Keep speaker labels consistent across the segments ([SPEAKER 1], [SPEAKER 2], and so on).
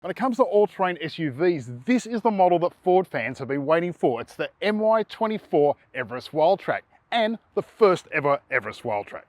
[SPEAKER 1] When it comes to all-terrain SUVs, this is the model that Ford fans have been waiting for. It's the MY24 Everest Wildtrak and the first ever Everest Wildtrak.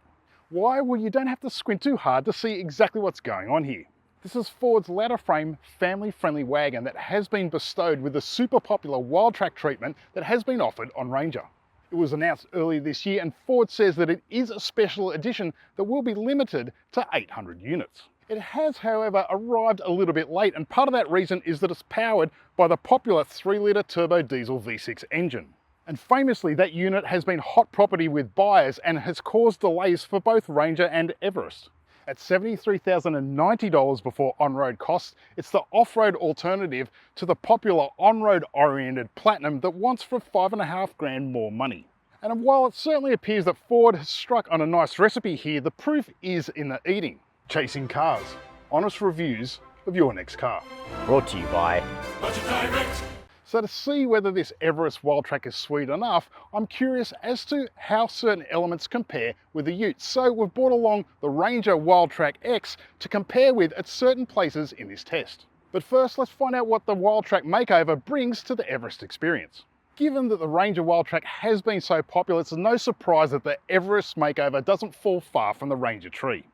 [SPEAKER 1] Why? Well, you don't have to squint too hard to see exactly what's going on here. This is Ford's ladder frame, family-friendly wagon that has been bestowed with the super popular Wildtrak treatment that has been offered on Ranger. It was announced earlier this year, and Ford says that it is a special edition that will be limited to 800 units. It has, however, arrived a little bit late, and part of that reason is that it's powered by the popular 3-litre turbodiesel V6 engine. And famously, that unit has been hot property with buyers and has caused delays for both Ranger and Everest. At $73,090 before on-road costs, it's the off-road alternative to the popular on-road oriented Platinum that wants for $5,500 more money. And while it certainly appears that Ford has struck on a nice recipe here, the proof is in the eating. Chasing cars. Honest reviews of your next car.
[SPEAKER 2] Brought to you by
[SPEAKER 3] Budget Direct.
[SPEAKER 1] So to see whether this Everest Wildtrak is sweet enough, I'm curious as to how certain elements compare with the Ute. So we've brought along the Ranger Wildtrak X to compare with at certain places in this test. But first, let's find out what the Wildtrak makeover brings to the Everest experience. Given that the Ranger Wildtrak has been so popular, it's no surprise that the Everest makeover doesn't fall far from the Ranger tree.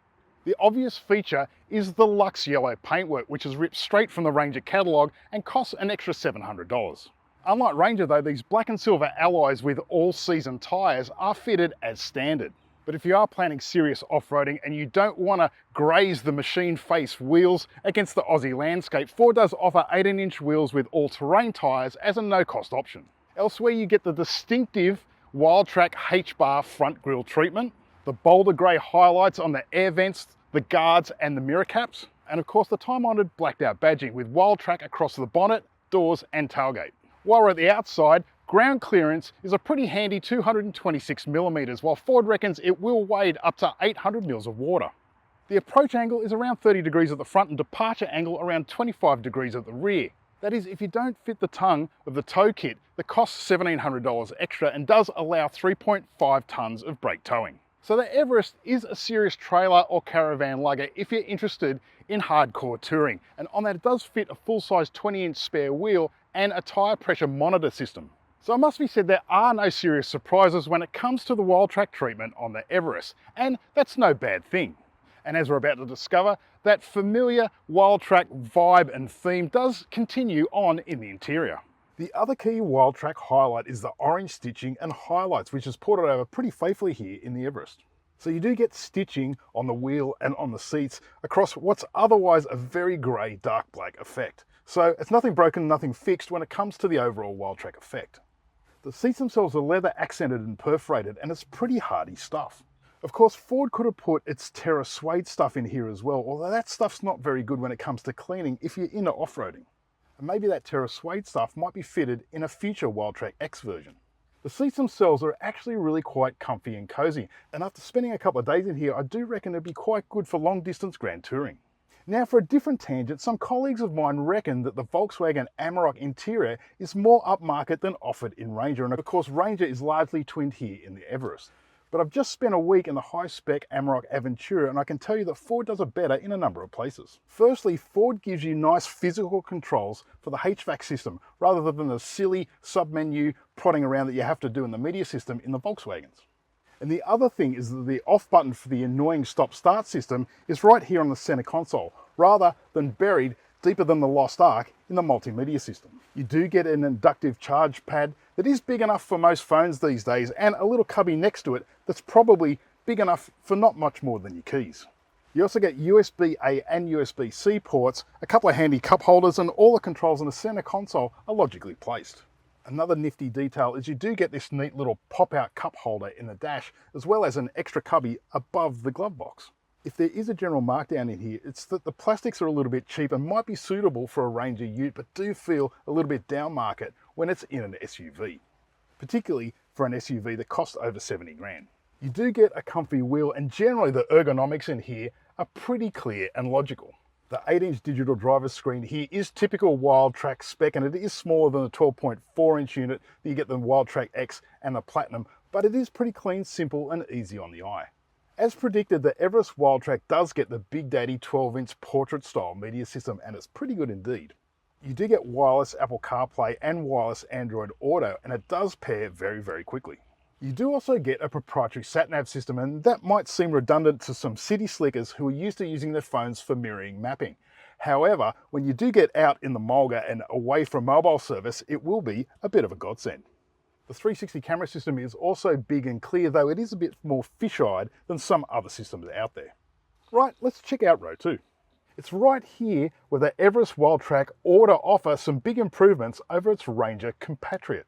[SPEAKER 1] The obvious feature is the luxe yellow paintwork, which is ripped straight from the Ranger catalogue and costs an extra $700. Unlike Ranger though, these black and silver alloys with all-season tyres are fitted as standard. But if you are planning serious off-roading and you don't want to graze the machine face wheels against the Aussie landscape, Ford does offer 18-inch wheels with all-terrain tyres as a no-cost option. Elsewhere you get the distinctive Wildtrak H-bar front grille treatment, the bolder grey highlights on the air vents, the guards and the mirror caps, and of course the time-honoured blacked out badging with Wildtrak across the bonnet, doors and tailgate. While we're at the outside, ground clearance is a pretty handy 226mm, while Ford reckons it will wade up to 800 mils of water. The approach angle is around 30 degrees at the front and departure angle around 25 degrees at the rear. That is, if you don't fit the tongue of the tow kit that costs $1,700 extra and does allow 3.5 tonnes of brake towing. So the Everest is a serious trailer or caravan lugger if you're interested in hardcore touring. And on that it does fit a full-size 20-inch spare wheel and a tyre pressure monitor system. So it must be said there are no serious surprises when it comes to the Wildtrak treatment on the Everest. And that's no bad thing. And as we're about to discover, that familiar Wildtrak vibe and theme does continue on in the interior. The other key Wildtrak highlight is the orange stitching and highlights, which is ported over pretty faithfully here in the Everest. So you do get stitching on the wheel and on the seats across what's otherwise a very grey dark black effect. So it's nothing broken, nothing fixed when it comes to the overall Wildtrak effect. The seats themselves are leather accented and perforated, and it's pretty hardy stuff. Of course, Ford could have put its Terra suede stuff in here as well, although that stuff's not very good when it comes to cleaning if you're into off-roading. And maybe that Terra suede stuff might be fitted in a future Wildtrak X version. The seats themselves are actually really quite comfy and cozy, and after spending a couple of days in here, I do reckon it'd be quite good for long distance grand touring. Now for a different tangent, some colleagues of mine reckon that the Volkswagen Amarok interior is more upmarket than offered in Ranger, and of course Ranger is largely twinned here in the Everest. But I've just spent a week in the high-spec Amarok Aventura, and I can tell you that Ford does it better in a number of places. Firstly, Ford gives you nice physical controls for the HVAC system, rather than the silly sub-menu prodding around that you have to do in the media system in the Volkswagens. And the other thing is that the off button for the annoying stop-start system is right here on the center console, rather than buried deeper than the Lost Ark in the multimedia system. You do get an inductive charge pad that is big enough for most phones these days, and a little cubby next to it that's probably big enough for not much more than your keys. You also get USB-A and USB-C ports, a couple of handy cup holders, and all the controls in the center console are logically placed. Another nifty detail is you do get this neat little pop-out cup holder in the dash, as well as an extra cubby above the glove box. If there is a general markdown in here, it's that the plastics are a little bit cheap and might be suitable for a Ranger Ute, but do feel a little bit down market when it's in an SUV, particularly for an SUV that costs over 70 grand. You do get a comfy wheel, and generally the ergonomics in here are pretty clear and logical. The 8-inch digital driver's screen here is typical Wildtrak spec, and it is smaller than the 12.4-inch unit that you get the Wildtrak X and the Platinum, but it is pretty clean, simple and easy on the eye. As predicted, the Everest Wildtrak does get the Big Daddy 12-inch portrait-style media system, and it's pretty good indeed. You do get wireless Apple CarPlay and wireless Android Auto, and it does pair very, very quickly. You do also get a proprietary sat-nav system, and that might seem redundant to some city slickers who are used to using their phones for mirroring mapping. However, when you do get out in the mulga and away from mobile service, it will be a bit of a godsend. The 360 camera system is also big and clear, though it is a bit more fish-eyed than some other systems out there. Right, let's check out row 2. It's right here where the Everest Wildtrak ought to offer some big improvements over its Ranger compatriot.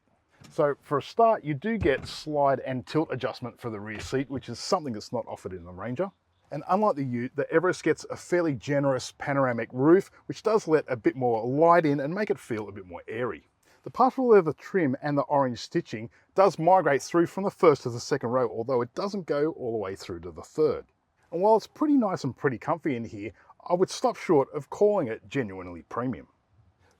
[SPEAKER 1] So for a start, you do get slide and tilt adjustment for the rear seat, which is something that's not offered in the Ranger. And unlike the Ute, the Everest gets a fairly generous panoramic roof, which does let a bit more light in and make it feel a bit more airy. The partial leather trim and the orange stitching does migrate through from the first to the second row, although it doesn't go all the way through to the third. And while it's pretty nice and pretty comfy in here, I would stop short of calling it genuinely premium.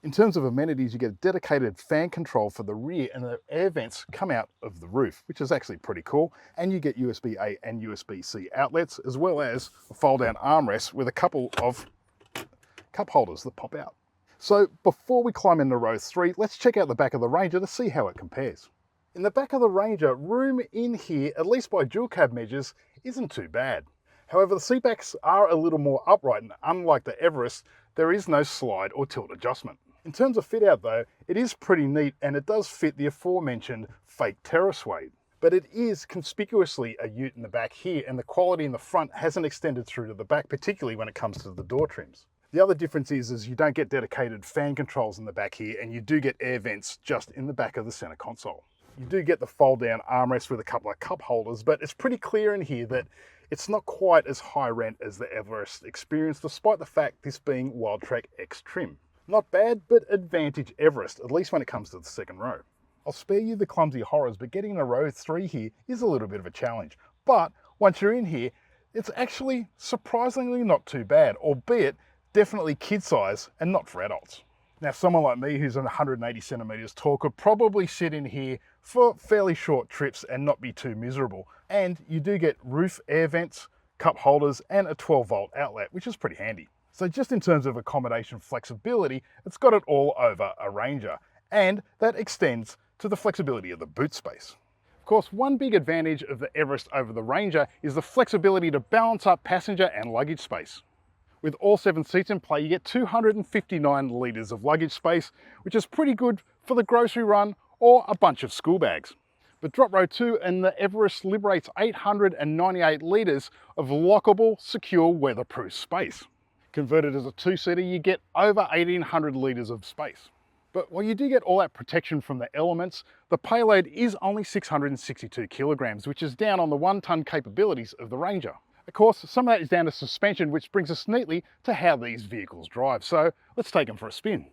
[SPEAKER 1] In terms of amenities, you get a dedicated fan control for the rear, and the air vents come out of the roof, which is actually pretty cool. And you get USB-A and USB-C outlets, as well as a fold-down armrest with a couple of cup holders that pop out. So before we climb into row 3, let's check out the back of the Ranger to see how it compares. In the back of the Ranger, room in here, at least by dual cab measures, isn't too bad. However, the seatbacks are a little more upright, and unlike the Everest, there is no slide or tilt adjustment. In terms of fit out though, it is pretty neat, and it does fit the aforementioned fake terra suede. But it is conspicuously a Ute in the back here, and the quality in the front hasn't extended through to the back, particularly when it comes to the door trims. The other difference is you don't get dedicated fan controls in the back here, and you do get air vents just in the back of the center console. You do get the fold-down armrest with a couple of cup holders, but it's pretty clear in here that it's not quite as high rent as the Everest experience, despite the fact this being Wildtrak X trim. Not bad, but advantage Everest, at least when it comes to the second row. I'll spare you the clumsy horrors, but getting to row 3 here is a little bit of a challenge. But once you're in here, it's actually surprisingly not too bad, albeit definitely kid size and not for adults. Now, someone like me who's 180 centimeters tall could probably sit in here for fairly short trips and not be too miserable. And you do get roof air vents, cup holders, and a 12-volt outlet, which is pretty handy. So just in terms of accommodation flexibility, it's got it all over a Ranger, and that extends to the flexibility of the boot space. Of course, one big advantage of the Everest over the Ranger is the flexibility to balance up passenger and luggage space. With all 7 seats in play, you get 259 litres of luggage space, which is pretty good for the grocery run or a bunch of school bags. But drop row 2 and the Everest liberates 898 litres of lockable, secure, weatherproof space. Converted as a 2-seater, you get over 1800 litres of space. But while you do get all that protection from the elements, the payload is only 662 kilograms, which is down on the 1-ton capabilities of the Ranger. Of course, some of that is down to suspension, which brings us neatly to how these vehicles drive. So let's take them for a spin.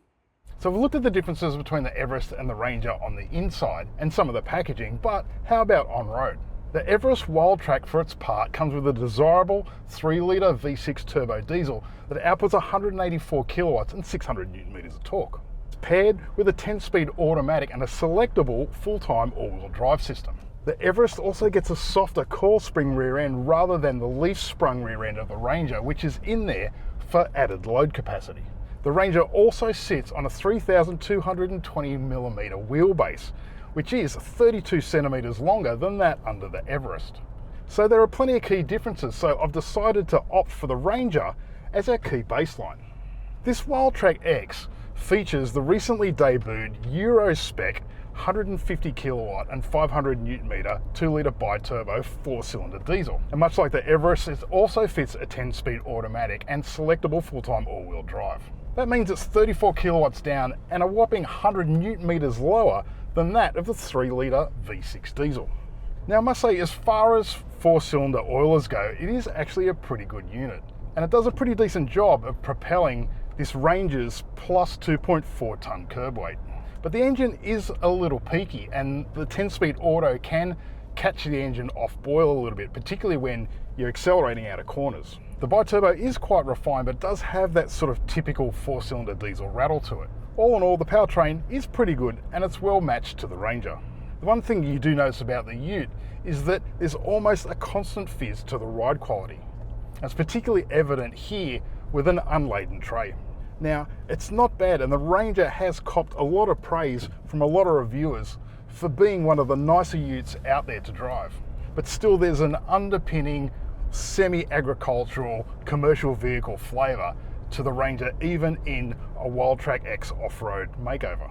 [SPEAKER 1] So we've looked at the differences between the Everest and the Ranger on the inside and some of the packaging, but how about on-road? The Everest Wildtrak, for its part, comes with a desirable 3-litre V6 turbo diesel that outputs 184 kilowatts and 600 newton meters of torque. It's paired with a 10-speed automatic and a selectable full-time all-wheel drive system. The Everest also gets a softer coil spring rear end rather than the leaf-sprung rear end of the Ranger, which is in there for added load capacity. The Ranger also sits on a 3,220mm wheelbase, which is 32 centimeters longer than that under the Everest. So there are plenty of key differences, so I've decided to opt for the Ranger as our key baseline. This Wildtrak X features the recently debuted Euro spec 150 kilowatt and 500 newton meter 2-litre bi-turbo 4-cylinder diesel. And much like the Everest, it also fits a 10-speed automatic and selectable full-time all-wheel drive. That means it's 34 kilowatts down and a whopping 100 newton meters lower than that of the 3-litre V6 diesel. Now, I must say, as far as 4-cylinder oilers go, it is actually a pretty good unit, and it does a pretty decent job of propelling this Ranger's plus 2.4 ton curb weight. But the engine is a little peaky, and the 10-speed auto can catch the engine off boil a little bit, particularly when you're accelerating out of corners. The bi-turbo is quite refined, but does have that sort of typical 4-cylinder diesel rattle to it. All in all, the powertrain is pretty good, and it's well matched to the Ranger. The one thing you do notice about the Ute is that there's almost a constant fizz to the ride quality. It's particularly evident here with an unladen tray. Now, it's not bad, and the Ranger has copped a lot of praise from a lot of reviewers for being one of the nicer Utes out there to drive. But still, there's an underpinning semi-agricultural commercial vehicle flavour to the Ranger, even in a Wildtrak X off-road makeover.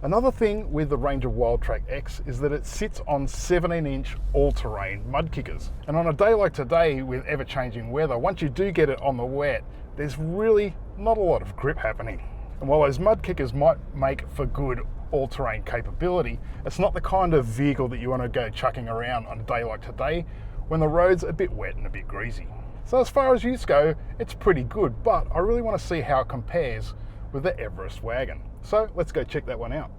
[SPEAKER 1] Another thing with the Ranger Wildtrak X is that it sits on 17-inch all-terrain mud kickers. And on a day like today with ever-changing weather, once you do get it on the wet, there's really not a lot of grip happening. And while those mud kickers might make for good all-terrain capability, it's not the kind of vehicle that you want to go chucking around on a day like today when the road's a bit wet and a bit greasy. So as far as utes go, it's pretty good, but I really want to see how it compares with the Everest wagon. So let's go check that one out.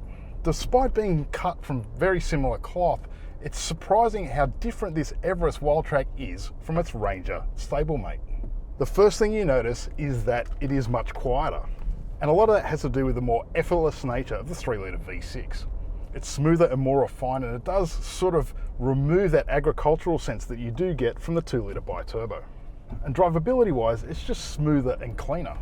[SPEAKER 1] Despite being cut from very similar cloth, it's surprising how different this Everest Wildtrak is from its Ranger stablemate. The first thing you notice is that it is much quieter. And a lot of that has to do with the more effortless nature of the 3-litre V6. It's smoother and more refined, and it does sort of remove that agricultural sense that you do get from the 2-litre bi-turbo. And drivability wise, it's just smoother and cleaner.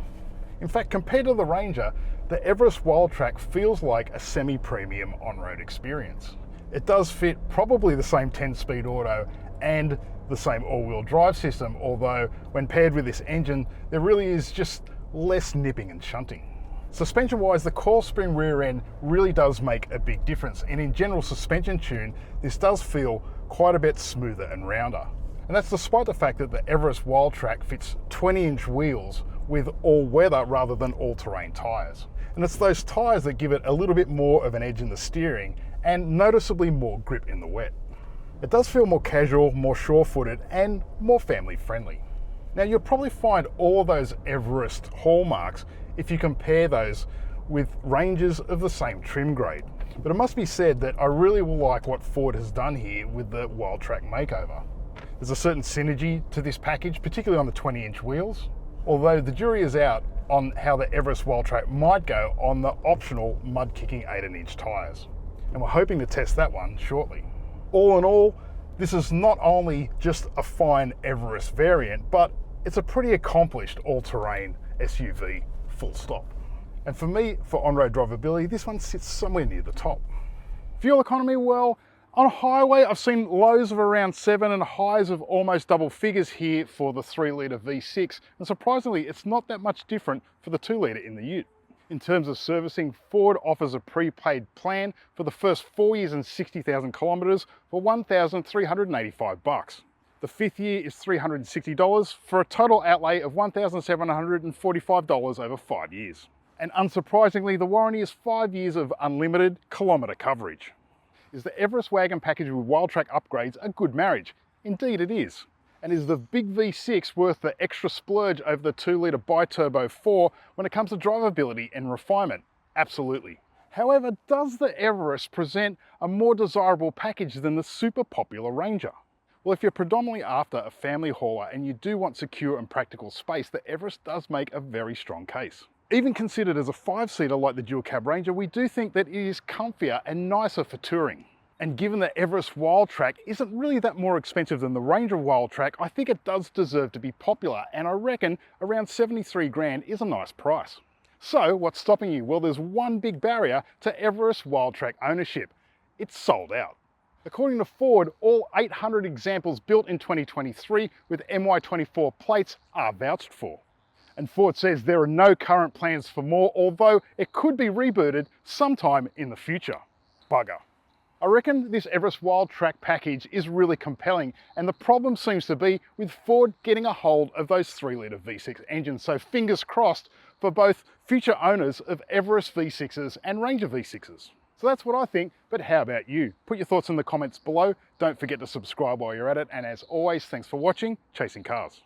[SPEAKER 1] In fact, compared to the Ranger, the Everest Wildtrak feels like a semi-premium on-road experience. It does fit probably the same 10-speed auto and the same all-wheel drive system, although when paired with this engine, there really is just less nipping and shunting. Suspension-wise, the coil spring rear end really does make a big difference, and in general suspension tune, this does feel quite a bit smoother and rounder. And that's despite the fact that the Everest Wildtrak fits 20-inch wheels with all-weather rather than all-terrain tyres. And it's those tyres that give it a little bit more of an edge in the steering and noticeably more grip in the wet. It does feel more casual, more sure-footed, and more family-friendly. Now, you'll probably find all of those Everest hallmarks if you compare those with Rangers of the same trim grade. But it must be said that I really will like what Ford has done here with the Wildtrak makeover. There's a certain synergy to this package, particularly on the 20-inch wheels, although the jury is out on how the Everest Wildtrak might go on the optional mud-kicking 18-inch tyres. And we're hoping to test that one shortly. All in all, this is not only just a fine Everest variant, but it's a pretty accomplished all-terrain SUV, full stop. And for me, for on-road drivability, this one sits somewhere near the top. Fuel economy, well, on a highway, I've seen lows of around 7 and highs of almost double figures here for the 3-litre V6, and surprisingly, it's not that much different for the 2-litre in the Ute. In terms of servicing, Ford offers a prepaid plan for the first 4 years and 60,000 kilometres for $1,385. The 5th year is $360 for a total outlay of $1,745 over 5 years. And unsurprisingly, the warranty is 5 years of unlimited kilometre coverage. Is the Everest wagon package with Wildtrak upgrades a good marriage? Indeed it is. And is the big V6 worth the extra splurge over the 2-litre bi-turbo 4 when it comes to drivability and refinement? Absolutely. However, does the Everest present a more desirable package than the super popular Ranger? Well, if you're predominantly after a family hauler and you do want secure and practical space, the Everest does make a very strong case. Even considered as a 5-seater like the dual cab Ranger, we do think that it is comfier and nicer for touring. And given that Everest Wildtrak isn't really that more expensive than the Ranger Wildtrak, I think it does deserve to be popular, and I reckon around 73 grand is a nice price. So what's stopping you? Well, there's one big barrier to Everest Wildtrak ownership. It's sold out. According to Ford, all 800 examples built in 2023 with MY24 plates are vouched for. And Ford says there are no current plans for more, although it could be rebooted sometime in the future. Bugger. I reckon this Everest Wildtrak package is really compelling, and the problem seems to be with Ford getting a hold of those 3-litre V6 engines, so fingers crossed for both future owners of Everest V6s and Ranger V6s. So that's what I think, but how about you? Put your thoughts in the comments below. Don't forget to subscribe while you're at it, and as always, thanks for watching Chasing Cars.